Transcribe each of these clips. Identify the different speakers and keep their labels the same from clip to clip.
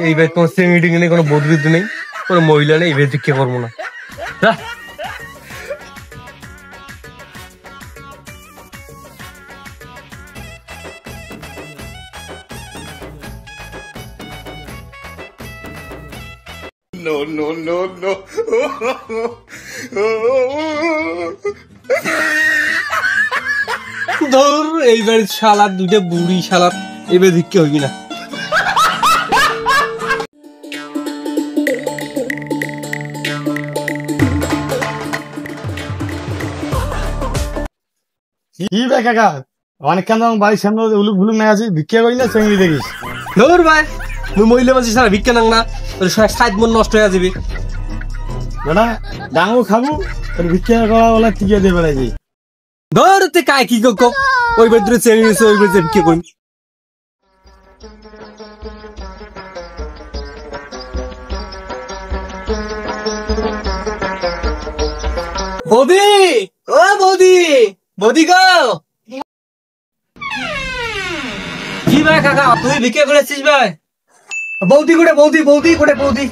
Speaker 1: এইবার কোন মিটিং নেই, কোনো বদলিত নেই, কোনো মহিলা নেই, এইবার ভিক্ষা করবো না। ধর এইবার শালা দুইটা বুড়ি শালা, এবার ভিক্ষা হইবি না।
Speaker 2: কি ভাই কাকা অনেক কেন বাড়ির সামনে উলুক ভুলুক না আছে, ভিক্ষা করি না চেঙ্গি দেখিস।
Speaker 1: ধর ভাই মুই মহিলা মাঝে সারা ভিক্ষা নাং না, সাত মন নষ্ট হয়ে যাবি।
Speaker 2: বেটা ডাঙর খাবো ভিক্ষা করা বলে টিকে দিয়ে বেড়াই।
Speaker 1: ধর তে কায় কি কক ওই বেদরে চেয়ে নিয়েছে, ওই বেদরে ভিক্ষা করি। বৌদি, ও বৌদি, বৌদি গো। কি ভাই কাকা তুই ভিক্ষা করেছিস ভাই? বৌদি করে, বৌদি বৌদি করে, বৌদি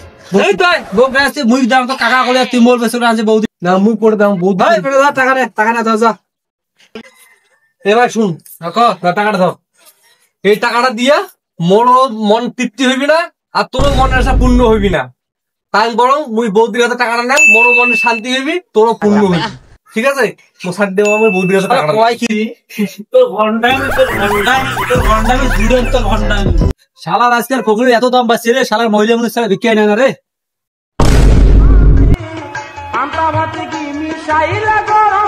Speaker 1: এই তো গো গাছে মুই দাম তো কাকা করে, তুই মোর বেসরে আছে বৌদি না, মুই করে দাম বৌদি। ভাই টাকা নে, টাকা না দাও যা। এবার শুন টাকাটা ধর, এই টাকাটা দিয়া মোরও মন তৃপ্তি হইবি না, আর তোরও মনের আশা পূর্ণ হইবি না। তাই বরং মুই বৌদির কাছে টাকাটা নেন, মোরও মনে শান্তি হইবি, তোরও পূর্ণ হইবি। ঠিক আছে মোসার দেব আমার বৌদির কাছে টাকাটা। কয় কি তোর ঘন্টামি, তোর ঘন্টামি, তোর ঘন্টামি দুরন্ত ঘন্টামি। শালার আজকাল কোকড়ি এত দাম বাড়ছে রে, শালার মহিলা মানুষ ছাড়া ভিক্ষা নেয় না রে। আমটা ভাতে কি মিশাইলা গরম